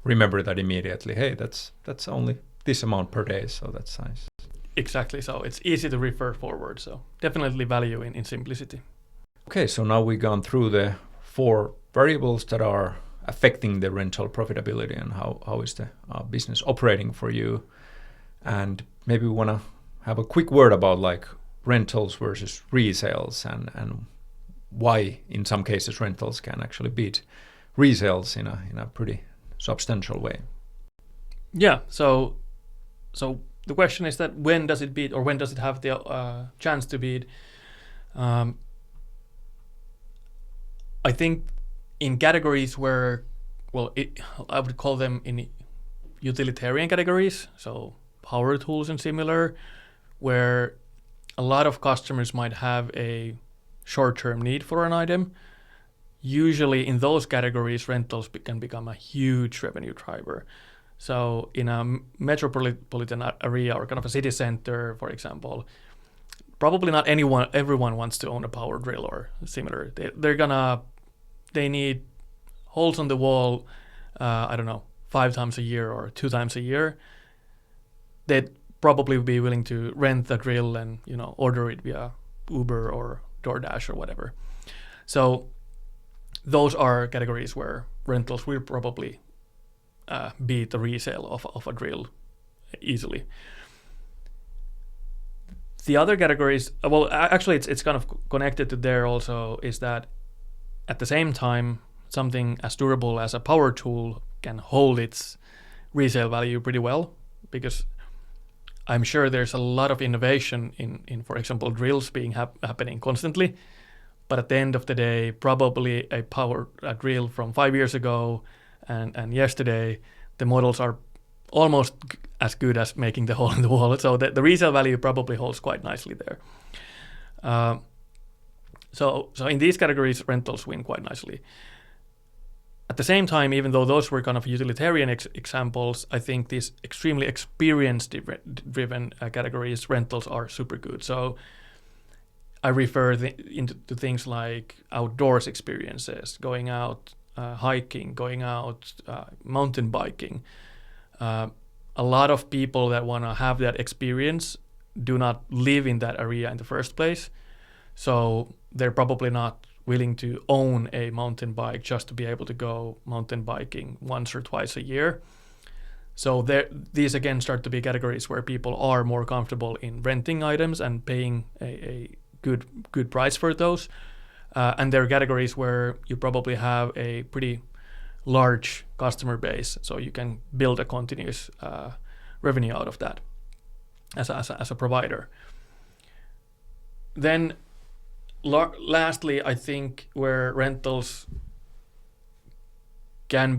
remember that immediately. Hey, that's only this amount per day, so that's nice. Exactly, so it's easy to refer forward. So definitely value in simplicity. Okay, so now we've gone through the 4 variables that are affecting the rental profitability and how is the business operating for you. And maybe we want to have a quick word about like rentals versus resales and why in some cases rentals can actually beat resales in a pretty substantial way. Yeah, so the question is that when does it beat, or when does it have the chance to beat? I think in categories where, I would call them in utilitarian categories, so power tools and similar, where a lot of customers might have a short-term need for an item. Usually in those categories, rentals can become a huge revenue driver. So in a metropolitan area or kind of a city center, for example, probably not everyone wants to own a power drill or similar. They need holes on the wall, 5 times a year or 2 times a year. They'd probably be willing to rent the drill and order it via Uber or DoorDash or whatever. So those are categories where rentals will probably beat the resale of a drill easily. The other categories, actually it's kind of connected to there also, is that at the same time, something as durable as a power tool can hold its resale value pretty well, because I'm sure there's a lot of innovation in for example, drills being happening constantly. But at the end of the day, probably a drill from 5 years ago and yesterday, the models are almost as good as making the hole in the wall. So the resale value probably holds quite nicely there. So in these categories, rentals win quite nicely. At the same time, even though those were kind of utilitarian examples, I think these extremely experience-driven categories, rentals are super good. So I refer to things like outdoors experiences, going out hiking, going out mountain biking. A lot of people that want to have that experience do not live in that area in the first place. So they're probably not willing to own a mountain bike just to be able to go mountain biking once or twice a year. So these again start to be categories where people are more comfortable in renting items and paying a good price for those. And there are categories where you probably have a pretty large customer base, so you can build a continuous revenue out of that as a provider. Then lastly, I think where rentals can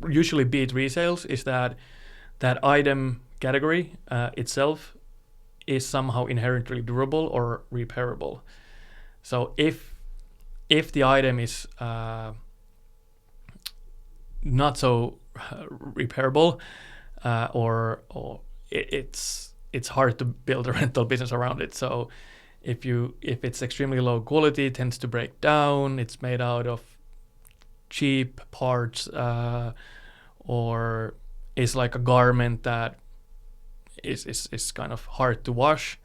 usually beat resales is that item category itself is somehow inherently durable or repairable. So if the item is not so repairable, or it's hard to build a rental business around it. So If it's extremely low quality, it tends to break down. It's made out of cheap parts, or is like a garment that is kind of hard to wash.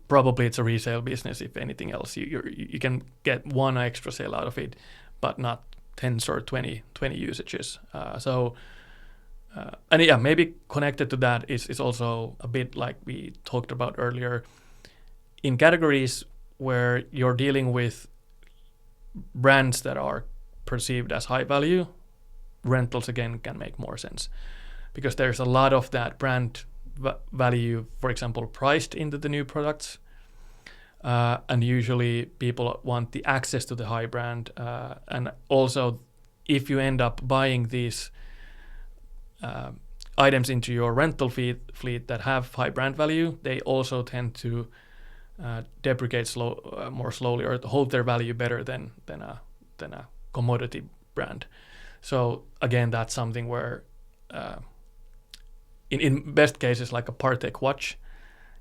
Probably it's a resale business. If anything else, you can get one extra sale out of it, but not 10 or 20 usages. And yeah, maybe connected to that is also a bit like we talked about earlier. In categories where you're dealing with brands that are perceived as high value, rentals again can make more sense, because there's a lot of that brand value, for example, priced into the new products. And usually people want the access to the high brand. And also, if you end up buying these items into your rental fleet that have high brand value, they also tend to depreciate more slowly, or hold their value better than a commodity brand. So again, that's something where in best cases, like a Partech watch,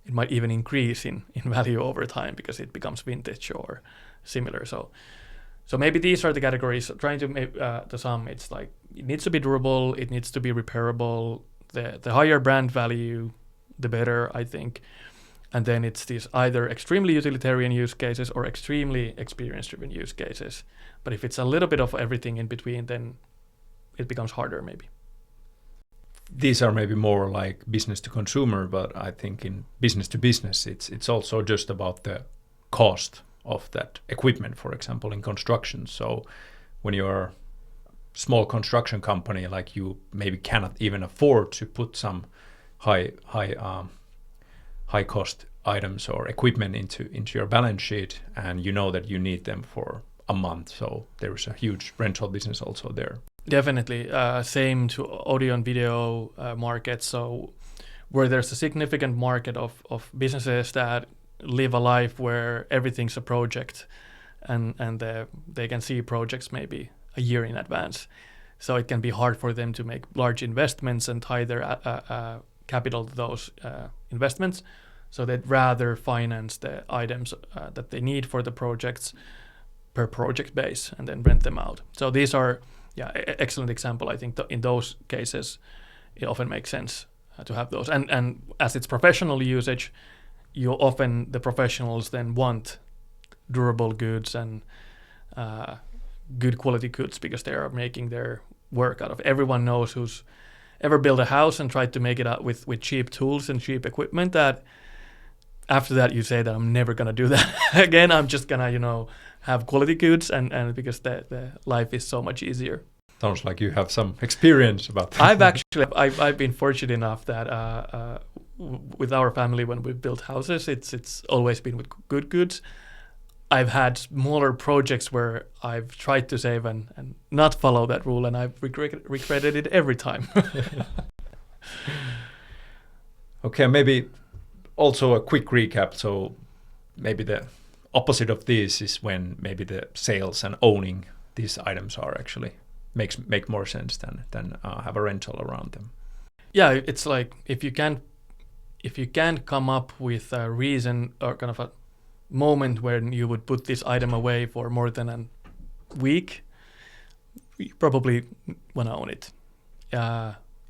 it might even increase in value over time because it becomes vintage or similar. So maybe these are the categories. Trying to sum, it's like it needs to be durable, it needs to be repairable. The higher brand value, the better, I think. And then it's these either extremely utilitarian use cases or extremely experience-driven use cases. But if it's a little bit of everything in between, then it becomes harder maybe. These are maybe more like business to consumer, but I think in business to business, it's also just about the cost of that equipment, for example, in construction. So when you're a small construction company, like you maybe cannot even afford to put some high cost items or equipment into your balance sheet, and you know that you need them for a month. So there is a huge rental business also there. Definitely. Same to audio and video markets. So where there's a significant market of businesses that live a life where everything's a project, and they can see projects maybe a year in advance. So it can be hard for them to make large investments and tie their capital to those investments. So they'd rather finance the items that they need for the projects per project base and then rent them out. So these are excellent example. I think in those cases, it often makes sense to have those. And as it's professional usage, the professionals then want durable goods and good quality goods, because they are making their work out of. Everyone knows who's ever built a house and tried to make it out with cheap tools and cheap equipment, that after that you say that I'm never going to do that again. I'm just going to, have quality goods, and because the life is so much easier. Sounds like you have some experience about that. I've been fortunate enough that with our family, when we built houses, it's always been with good goods. I've had smaller projects where I've tried to save and not follow that rule, and I've regretted it every time. Okay, maybe also a quick recap. So maybe the opposite of this is when maybe the sales and owning these items are actually make more sense than have a rental around them. Yeah, it's like if you can't come up with a reason or kind of a moment when you would put this item away for more than a week, you probably want to own it.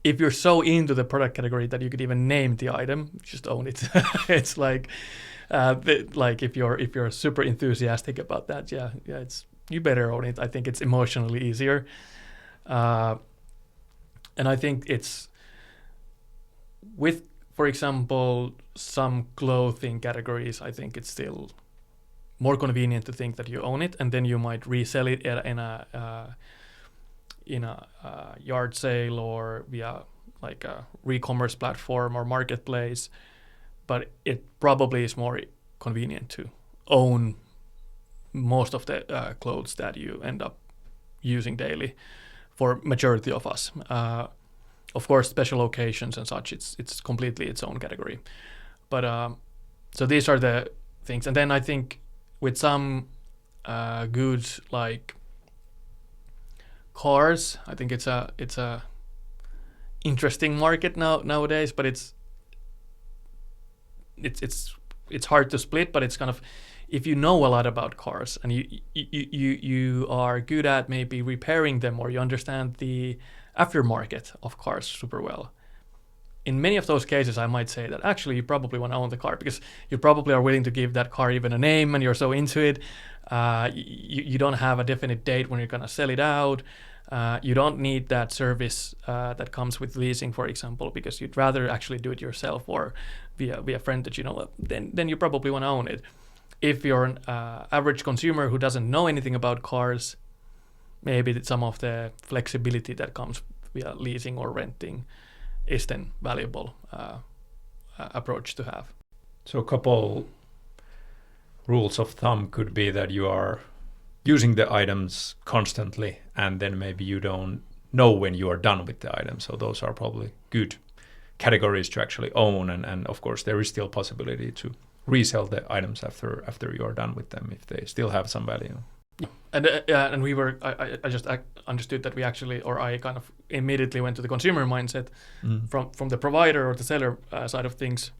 If you're so into the product category that you could even name the item, just own it. It's like if you're super enthusiastic about that, you better own it. I think it's emotionally easier, and I think it's with, for example, some clothing categories. I think it's still more convenient to think that you own it, and then you might resell it in a yard sale or via like a ReCommerce platform or marketplace. But it probably is more convenient to own most of the clothes that you end up using daily for majority of us. Of course, special occasions and such, it's completely its own category. But so these are the things. And then I think with some goods like cars, I think it's a interesting market nowadays, but it's it's hard to split, but it's kind of, if you know a lot about cars and you are good at maybe repairing them, or you understand the aftermarket of cars super well, in many of those cases, I might say that actually you probably want to own the car, because you probably are willing to give that car even a name and you're so into it. You don't have a definite date when you're going to sell it out. You don't need that service that comes with leasing, for example, because you'd rather actually do it yourself or via a friend that you know. Then you probably want to own it. If you're an average consumer who doesn't know anything about cars, maybe some of the flexibility that comes via leasing or renting is then valuable approach to have. So a couple rules of thumb could be that you are using the items constantly, and then maybe you don't know when you are done with the item. So those are probably good categories to actually own. And of course, there is still possibility to resell the items after you are done with them if they still have some value. And we were, I just understood that we actually, or I kind of immediately went to the consumer mindset from the provider or the seller side of things.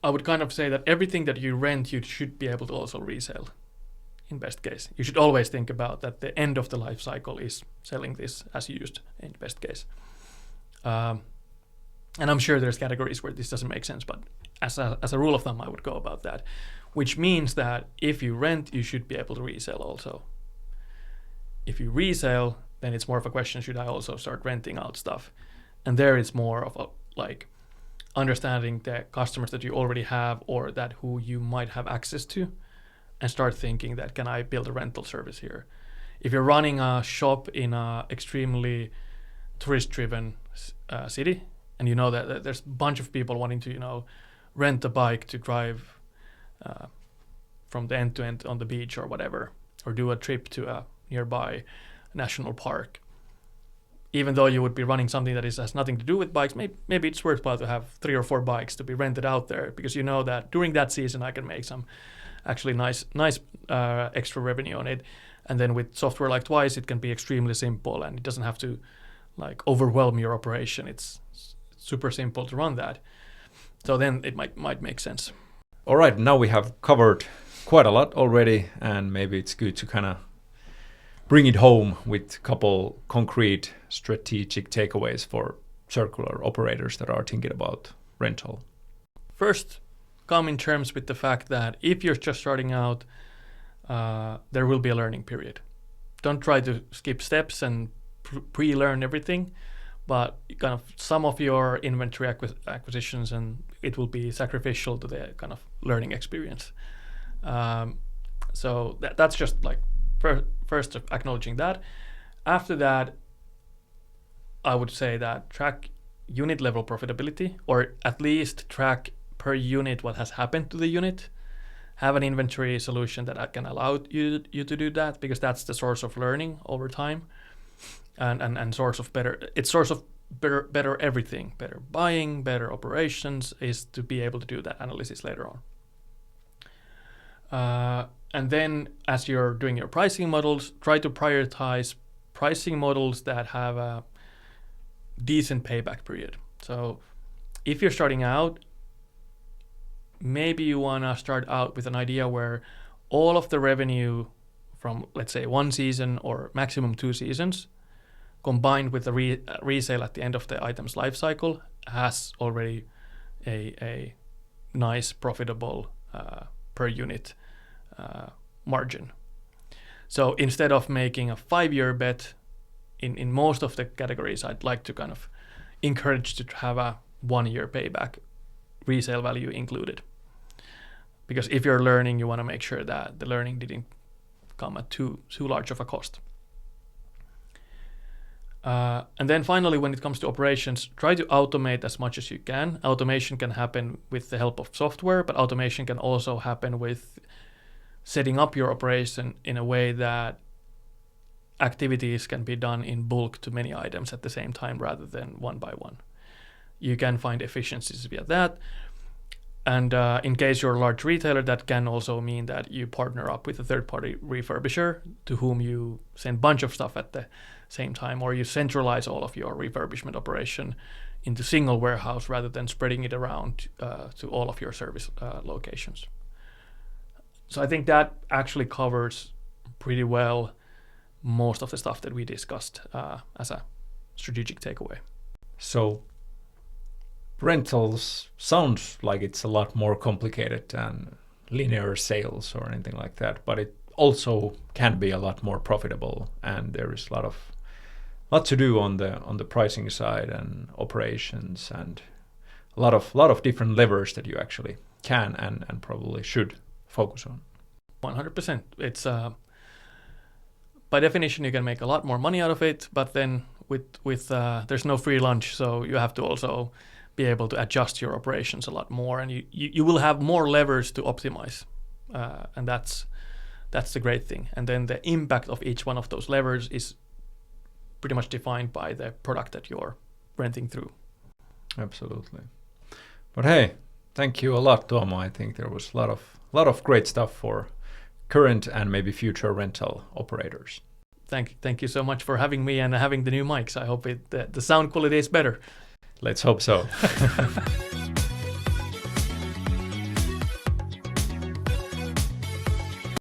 I would kind of say that everything that you rent, you should be able to also resell in best case. You should always think about that the end of the life cycle is selling this as used in best case. And I'm sure there's categories where this doesn't make sense, but as a rule of thumb, I would go about that. Which means that if you rent, you should be able to resell also. If you resell, then it's more of a question, should I also start renting out stuff? And there it's more of a like understanding the customers that you already have or that who you might have access to, and start thinking that, can I build a rental service here? If you're running a shop in a extremely tourist-driven city, and you know that there's a bunch of people wanting to, you know, rent a bike to drive from the end to end on the beach or whatever, or do a trip to a nearby national park. Even though you would be running something that has nothing to do with bikes, maybe it's worthwhile to have 3 or 4 bikes to be rented out there, because you know that during that season I can make some actually nice extra revenue on it. And then with software like Twice, it can be extremely simple and it doesn't have to like overwhelm your operation. It's super simple to run that. So then it might make sense. All right, now we have covered quite a lot already, and maybe it's good to kind of bring it home with a couple concrete strategic takeaways for circular operators that are thinking about rental. First, come in terms with the fact that if you're just starting out, there will be a learning period. Don't try to skip steps and pre-learn everything, but kind of some of your inventory acquisitions, and it will be sacrificial to the kind of learning experience. So that's just like first acknowledging that. After that, I would say that track unit level profitability, or at least track per unit what has happened to the unit. Have an inventory solution that can allow you to do that, because that's the source of learning over time, and source of better everything, better buying, better operations, is to be able to do that analysis later on. And then as you're doing your pricing models, try to prioritize pricing models that have a decent payback period. So if you're starting out, maybe you want to start out with an idea where all of the revenue from, let's say, 1 season or maximum 2 seasons, combined with the resale at the end of the item's life cycle, has already a nice profitable per unit margin. So instead of making a 5-year bet in most of the categories, I'd like to kind of encourage to have a 1-year payback, resale value included. Because if you're learning, you want to make sure that the learning didn't come at too large of a cost. And then finally, when it comes to operations, try to automate as much as you can. Automation can happen with the help of software, but automation can also happen with setting up your operation in a way that activities can be done in bulk to many items at the same time rather than one by one. You can find efficiencies via that. And in case you're a large retailer, that can also mean that you partner up with a third-party refurbisher to whom you send a bunch of stuff at the same time, or you centralize all of your refurbishment operation into single warehouse rather than spreading it around to all of your service locations. So I think that actually covers pretty well most of the stuff that we discussed as a strategic takeaway. So rentals sounds like it's a lot more complicated than linear sales or anything like that, but it also can be a lot more profitable, and there is a lot to do on the pricing side and operations, and a lot of different levers that you actually can and probably should focus on. 100%. It's by definition you can make a lot more money out of it, but then with there's no free lunch, so you have to also be able to adjust your operations a lot more, and you will have more levers to optimize, and that's the great thing. And then the impact of each one of those levers is pretty much defined by the product that you're renting through. Absolutely. But hey, thank you a lot, Tuomo. I think there was a lot of great stuff for current and maybe future rental operators. Thank you so much for having me and having the new mics. I hope the sound quality is better. Let's hope so.